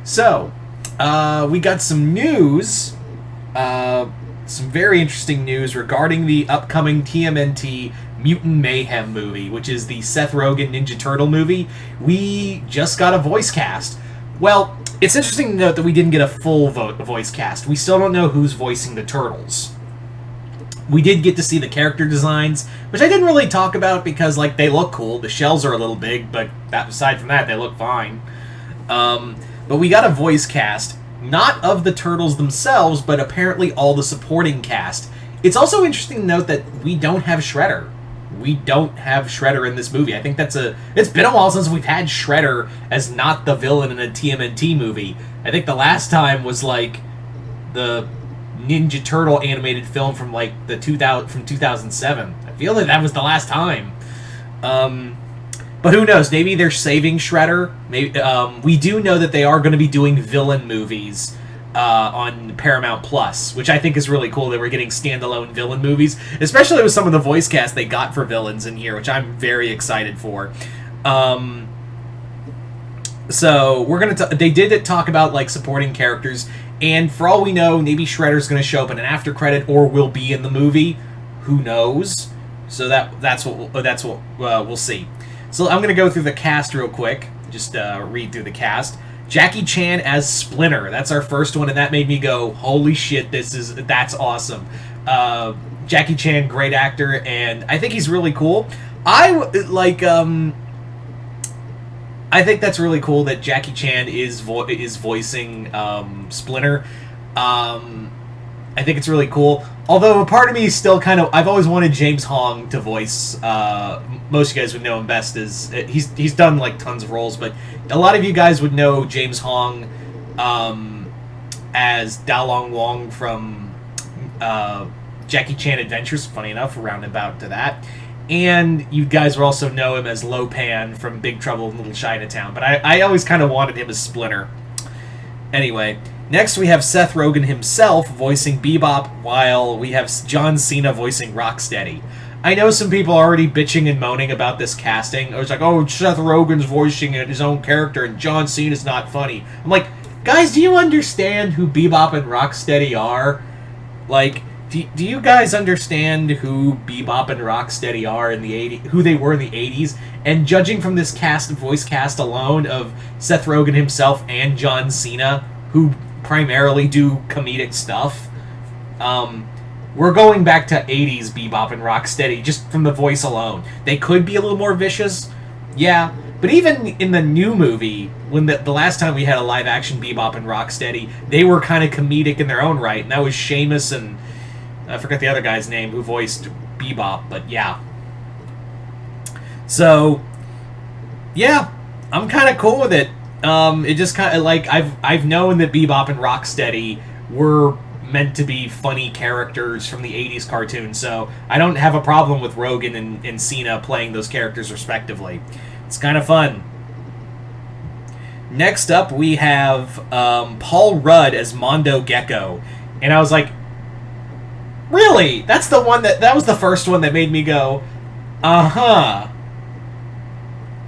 So, we got some news, some very interesting news regarding the upcoming TMNT Mutant Mayhem movie, which is the Seth Rogen Ninja Turtle movie. We just got a voice cast. Well, it's interesting to note that we didn't get a full voice cast. We still don't know who's voicing the Turtles. We did get to see the character designs, which I didn't really talk about because, like, they look cool. The shells are a little big, but aside from that, they look fine. But we got a voice cast, not of the Turtles themselves, but apparently all the supporting cast. It's also interesting to note that we don't have Shredder. We don't have Shredder in this movie. I think it's been a while since we've had Shredder as not the villain in a TMNT movie. I think the last time was, like, the Ninja Turtle animated film from, like, from 2007. I feel like that was the last time. But who knows? Maybe they're saving Shredder. Maybe we do know that they are going to be doing villain movies on Paramount Plus, which I think is really cool that we're getting standalone villain movies, especially with some of the voice cast they got for villains in here, which I'm very excited for. So we're gonna. They did talk about, like, supporting characters, and for all we know, maybe Shredder's going to show up in an after credit or will be in the movie. Who knows? So that's what we'll see. So I'm going to go through the cast real quick. Just read through the cast. Jackie Chan as Splinter. That's our first one, and that made me go, holy shit, that's awesome. Jackie Chan, great actor, and I think he's really cool. I think that's really cool that Jackie Chan is voicing Splinter. I think it's really cool. Although a part of me is still kind of... I've always wanted James Hong to voice... most of you guys would know him best as... He's done, like, tons of roles, but a lot of you guys would know James Hong as Da Long Wong from Jackie Chan Adventures, funny enough, roundabout to that. And you guys will also know him as Lo Pan from Big Trouble in Little Chinatown. But I always kind of wanted him as Splinter. Anyway, next we have Seth Rogen himself voicing Bebop, while we have John Cena voicing Rocksteady. I know some people are already bitching and moaning about this casting. It's like, oh, Seth Rogen's voicing his own character and John Cena's not funny. I'm like, guys, do you understand who Bebop and Rocksteady are? Like... Do you guys understand who Bebop and Rocksteady are in the 80s, who they were in the 80s? And judging from this voice cast alone of Seth Rogen himself and John Cena, who primarily do comedic stuff, we're going back to 80s Bebop and Rocksteady just from the voice alone. They could be a little more vicious, yeah, but even in the new movie, when the last time we had a live-action Bebop and Rocksteady, they were kind of comedic in their own right, and that was Seamus and... I forgot the other guy's name who voiced Bebop, but yeah. So, yeah, I'm kind of cool with it. It just kind of, like, I've known that Bebop and Rocksteady were meant to be funny characters from the 80s cartoon, so I don't have a problem with Rogen and Cena playing those characters respectively. It's kind of fun. Next up, we have Paul Rudd as Mondo Gecko, and I was like, really? That's the one that was the first one that made me go, uh-huh.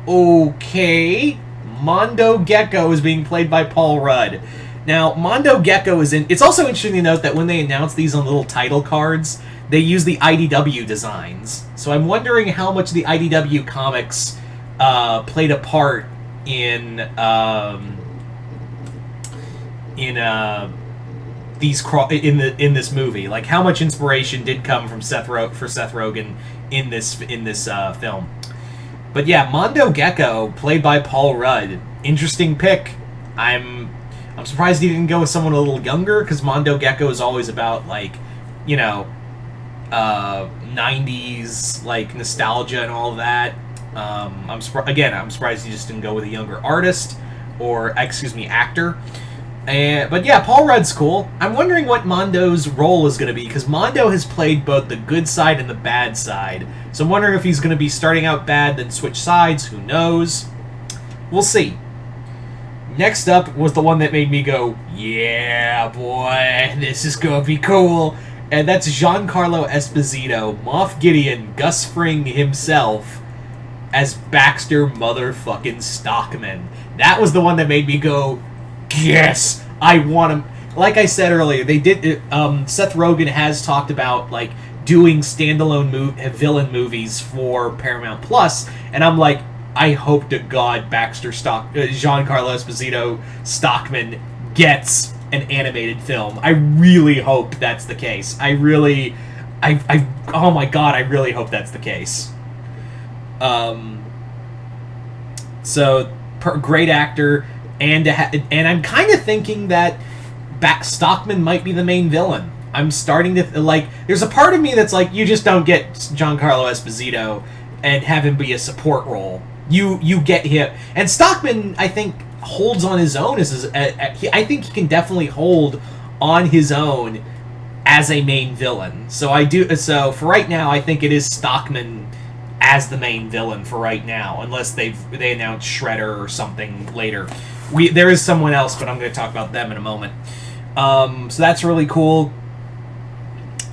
Okay. Mondo Gecko is being played by Paul Rudd. Now, Mondo Gecko is in... It's also interesting to note that when they announce these on little title cards, they use the IDW designs. So I'm wondering how much the IDW comics played a part in this movie. Like, how much inspiration did come from Seth Rogen in this film. But yeah, Mondo Gecko, played by Paul Rudd. Interesting pick. I'm surprised he didn't go with someone a little younger, because Mondo Gecko is always about, like, you know, 90s, like, nostalgia and all of that. I'm surprised he just didn't go with a younger artist, or, actor. But yeah, Paul Rudd's cool. I'm wondering what Mondo's role is going to be, because Mondo has played both the good side and the bad side. So I'm wondering if he's going to be starting out bad, then switch sides. Who knows? We'll see. Next up was the one that made me go, yeah, boy, this is going to be cool. And that's Giancarlo Esposito, Moff Gideon, Gus Fring himself, as Baxter motherfucking Stockman. That was the one that made me go, yes, I want him. Like I said earlier, they did. Seth Rogen has talked about like doing standalone villain movies for Paramount Plus, and I'm like, I hope to God Giancarlo Esposito Stockman gets an animated film. I really hope that's the case. Oh my God, I really hope that's the case. So great actor, and I'm kind of thinking that Stockman might be the main villain. I'm starting to like. There's a part of me that's like, you just don't get Giancarlo Esposito and have him be a support role. You get him, and Stockman, I think, holds on his own. I think he can definitely hold on his own as a main villain. So I do. So for right now, I think it is Stockman as the main villain for right now, unless they announce Shredder or something later. There is someone else, but I'm going to talk about them in a moment. So that's really cool.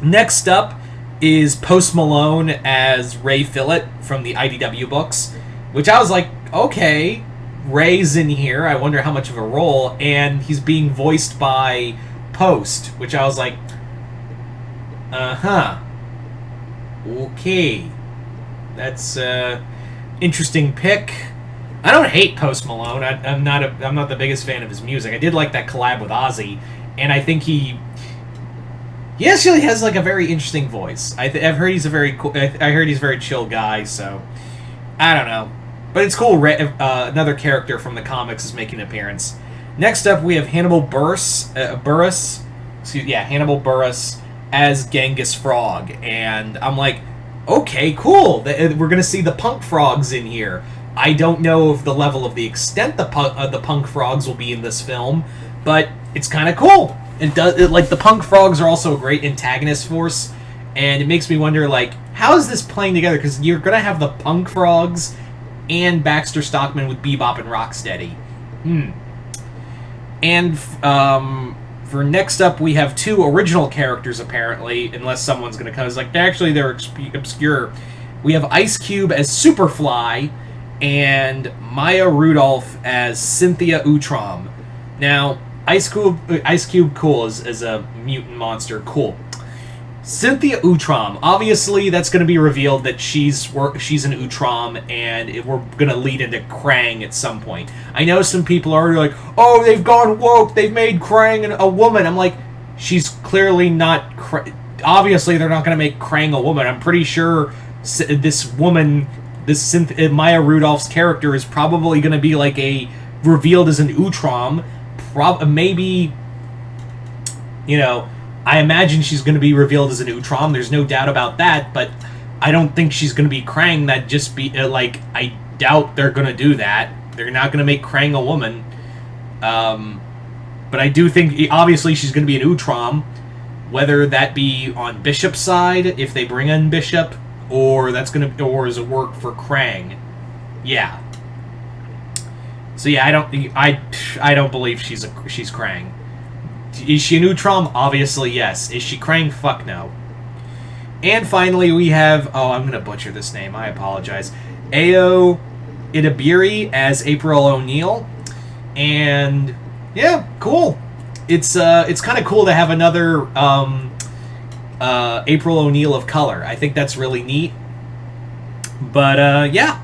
Next up is Post Malone as Ray Fillet from the IDW books, which I was like, okay, Ray's in here. I wonder how much of a role, and he's being voiced by Post, which I was like, okay, that's interesting pick. I don't hate Post Malone. I'm not the biggest fan of his music. I did like that collab with Ozzy, and I think he actually has like a very interesting voice. I've heard he's a very cool. I heard he's a very chill guy. So I don't know, but it's cool. Another character from the comics is making an appearance. Next up, we have Hannibal Buress. Hannibal Buress as Genghis Frog, and I'm like, okay, cool. We're gonna see the punk frogs in here. I don't know of the level of the extent the punk frogs will be in this film, but it's kind of cool. Like the punk frogs are also a great antagonist force, and it makes me wonder, like, how is this playing together? Because you're gonna have the punk frogs and Baxter Stockman with Bebop and Rocksteady. And for next up, we have two original characters, apparently, unless someone's going to come. It's like, actually, they're obscure. We have Ice Cube as Superfly and Maya Rudolph as Cynthia Utrom. Now, Ice Cube, cool, as a mutant monster, cool. Cynthia Utrom, obviously that's going to be revealed that she's an Utrom, and we're going to lead into Krang at some point. I know some people are like, oh, they've gone woke, they've made Krang a woman. I'm like, she's clearly not... Obviously they're not going to make Krang a woman. I'm pretty sure this woman, Maya Rudolph's character, is probably going to be like revealed as an Utrom. Maybe, I imagine she's going to be revealed as an Utrom. There's no doubt about that, but I don't think she's going to be Krang. That'd just be, I doubt they're going to do that. They're not going to make Krang a woman. But I do think, obviously, she's going to be an Utrom. Whether that be on Bishop's side, if they bring in Bishop, or is it work for Krang? Yeah. So yeah, I don't believe she's Krang. Is she an Utrom? Obviously, yes. Is she Krang? Fuck no. And finally, we have... Oh, I'm going to butcher this name. I apologize. Ayo Idabiri as April O'Neil. And, yeah, cool. It's kind of cool to have another April O'Neil of color. I think that's really neat. But, yeah.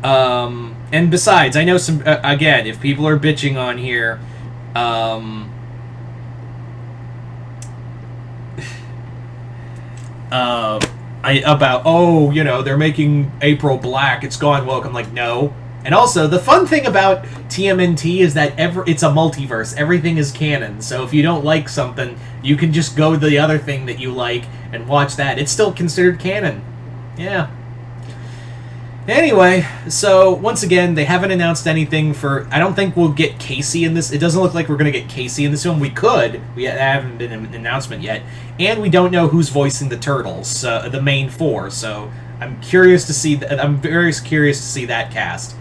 And besides, I know some... again, if people are bitching on here... they're making April black, it's gone woke. I'm like, no. And also, the fun thing about TMNT is that it's a multiverse. Everything is canon. So if you don't like something, you can just go to the other thing that you like and watch that. It's still considered canon. Yeah. Anyway, so once again, they haven't announced anything for... I don't think we'll get Casey in this. It doesn't look like we're going to get Casey in this film. We could. We haven't been an announcement yet. And we don't know who's voicing the Turtles, the main four. So I'm curious to see... I'm very curious to see that cast.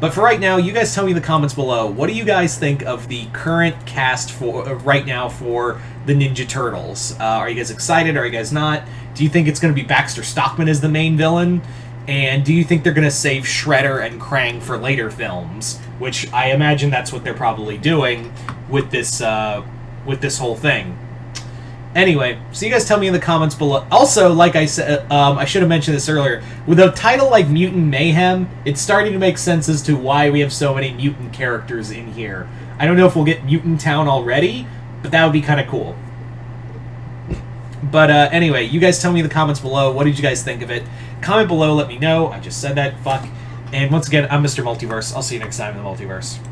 But for right now, you guys tell me in the comments below, what do you guys think of the current cast for right now for the Ninja Turtles? Are you guys excited? Are you guys not? Do you think it's going to be Baxter Stockman as the main villain? And do you think they're going to save Shredder and Krang for later films? Which I imagine that's what they're probably doing with this whole thing. Anyway, so you guys tell me in the comments below. Also, like I said, I should have mentioned this earlier. With a title like Mutant Mayhem, it's starting to make sense as to why we have so many mutant characters in here. I don't know if we'll get Mutant Town already, but that would be kind of cool. But anyway, you guys tell me in the comments below. What did you guys think of it? Comment below, let me know. I just said that. Fuck. And once again, I'm Mr. Multiverse. I'll see you next time in the Multiverse.